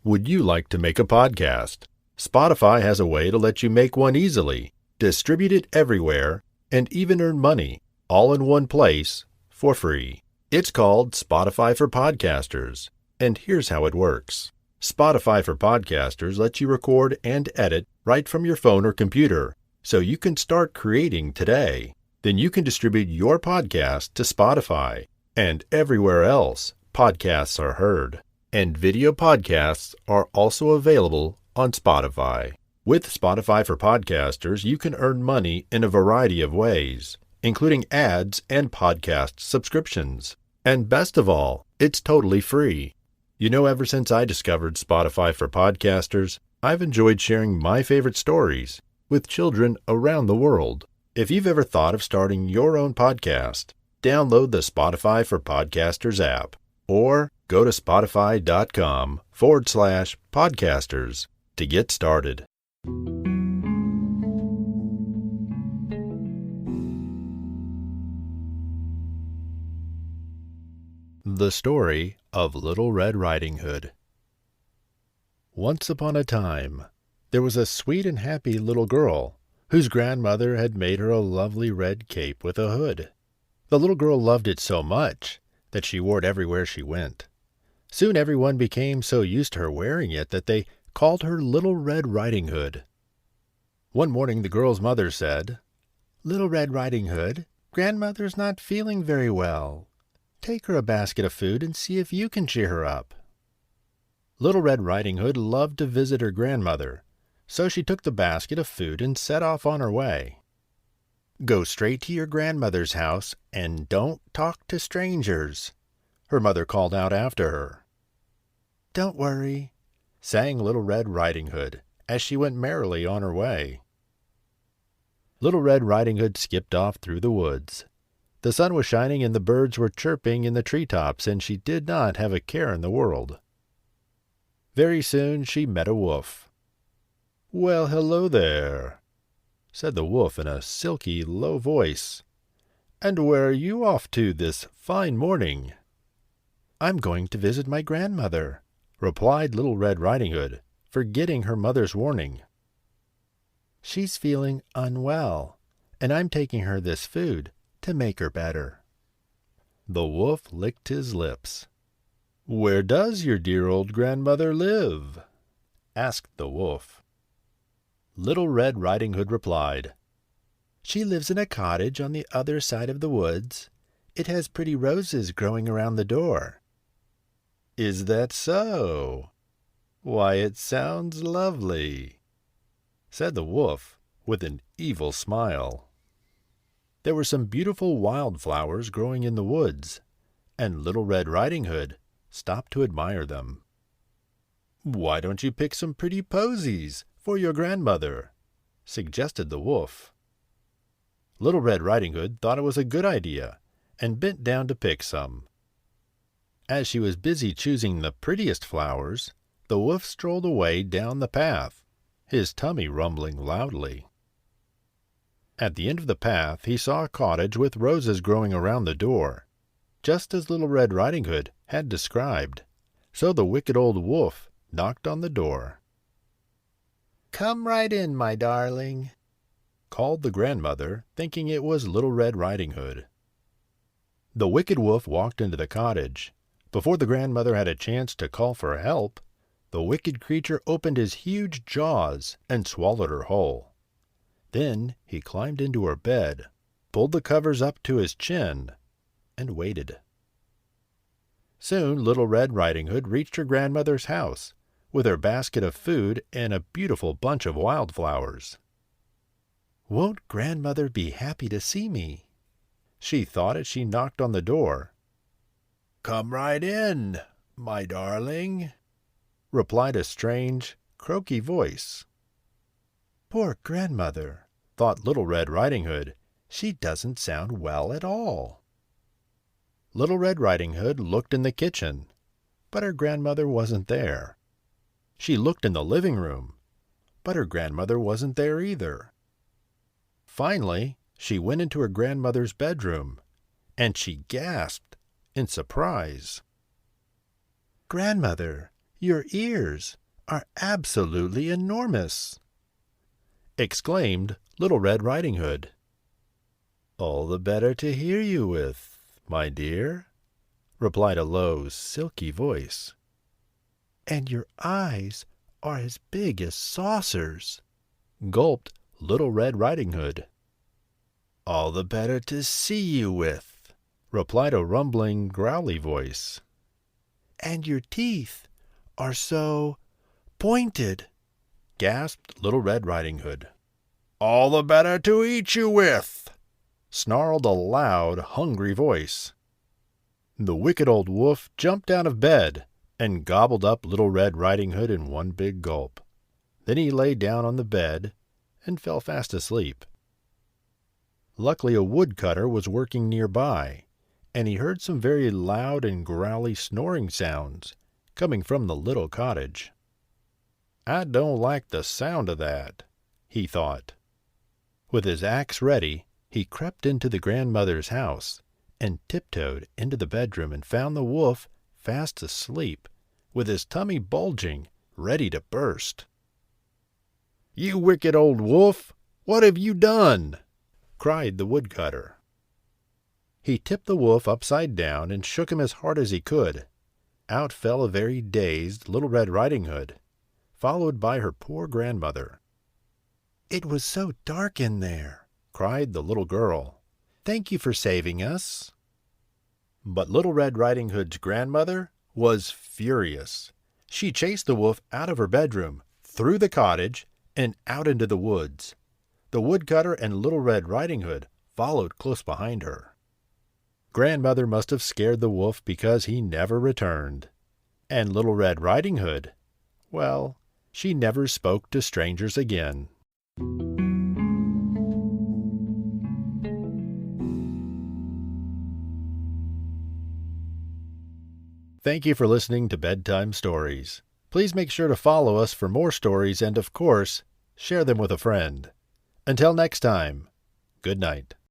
Would you like to make a podcast? Spotify has a way to let you make one easily, distribute it everywhere, and even earn money, all in one place, for free. It's called Spotify for Podcasters, and here's how it works. Spotify for Podcasters lets you record and edit right from your phone or computer, so you can start creating today. Then you can distribute your podcast to Spotify, and everywhere else podcasts are heard. And video podcasts are also available on Spotify. With Spotify for Podcasters, you can earn money in a variety of ways, including ads and podcast subscriptions. And best of all, it's totally free. You know, ever since I discovered Spotify for Podcasters, I've enjoyed sharing my favorite stories with children around the world. If you've ever thought of starting your own podcast, download the Spotify for Podcasters app or go to spotify.com/podcasters to get started. The Story of Little Red Riding Hood. Once upon a time, there was a sweet and happy little girl whose grandmother had made her a lovely red cape with a hood. The little girl loved it so much that she wore it everywhere she went. Soon everyone became so used to her wearing it that they called her Little Red Riding Hood. One morning the girl's mother said, "Little Red Riding Hood, Grandmother's not feeling very well. Take her a basket of food and see if you can cheer her up." Little Red Riding Hood loved to visit her grandmother, so she took the basket of food and set off on her way. "Go straight to your grandmother's house and don't talk to strangers," her mother called out after her. "Don't worry," sang Little Red Riding Hood as she went merrily on her way. Little Red Riding Hood skipped off through the woods. The sun was shining and the birds were chirping in the treetops, and she did not have a care in the world. Very soon she met a wolf. "Well, hello there," said the wolf in a silky, low voice. "And where are you off to this fine morning?" "I'm going to visit my grandmother," replied Little Red Riding Hood, forgetting her mother's warning. "She's feeling unwell, and I'm taking her this food to make her better." The wolf licked his lips. "Where does your dear old grandmother live?" asked the wolf. Little Red Riding Hood replied, "She lives in a cottage on the other side of the woods. It has pretty roses growing around the door." "Is that so? Why, it sounds lovely," said the wolf with an evil smile. There were some beautiful wildflowers growing in the woods, and Little Red Riding Hood stopped to admire them. "Why don't you pick some pretty posies for your grandmother?" suggested the wolf. Little Red Riding Hood thought it was a good idea and bent down to pick some. As she was busy choosing the prettiest flowers, the wolf strolled away down the path, his tummy rumbling loudly. At the end of the path he saw a cottage with roses growing around the door, just as Little Red Riding Hood had described. So the wicked old wolf knocked on the door. "Come right in, my darling," called the grandmother, thinking it was Little Red Riding Hood. The wicked wolf walked into the cottage. Before the grandmother had a chance to call for help, the wicked creature opened his huge jaws and swallowed her whole. Then he climbed into her bed, pulled the covers up to his chin, and waited. Soon Little Red Riding Hood reached her grandmother's house, with her basket of food and a beautiful bunch of wildflowers. "Won't Grandmother be happy to see me?" she thought as she knocked on the door. "Come right in, my darling," replied a strange, croaky voice. "Poor Grandmother," thought Little Red Riding Hood. "She doesn't sound well at all." Little Red Riding Hood looked in the kitchen, but her grandmother wasn't there. She looked in the living room, but her grandmother wasn't there either. Finally, she went into her grandmother's bedroom, and she gasped in surprise. "Grandmother, Your ears are absolutely enormous!" exclaimed Little Red Riding Hood. "All the better to hear you with, my dear," replied a low, silky voice. "And your eyes are as big as saucers," gulped Little Red Riding Hood. "All the better to see you with," replied a rumbling, growly voice. "And your teeth are so pointed," gasped Little Red Riding Hood. "All the better to eat you with," snarled a loud, hungry voice. The wicked old wolf jumped out of bed and gobbled up Little Red Riding Hood in one big gulp. Then he lay down on the bed and fell fast asleep. Luckily a woodcutter was working nearby, and he heard some very loud and growly snoring sounds coming from the little cottage. "I don't like the sound of that," he thought. With his axe ready, he crept into the grandmother's house and tiptoed into the bedroom and found the wolf fast asleep, with his tummy bulging, ready to burst. "You wicked old wolf! What have you done?" cried the woodcutter. He tipped the wolf upside down and shook him as hard as he could. Out fell a very dazed Little Red Riding Hood, followed by her poor grandmother. "It was so dark in there," cried the little girl. "Thank you for saving us." But Little Red Riding Hood's grandmother was furious. She chased the wolf out of her bedroom, through the cottage, and out into the woods. The woodcutter and Little Red Riding Hood followed close behind her. Grandmother must have scared the wolf because he never returned. And Little Red Riding Hood, well, she never spoke to strangers again. Thank you for listening to Bedtime Stories. Please make sure to follow us for more stories and, of course, share them with a friend. Until next time, good night.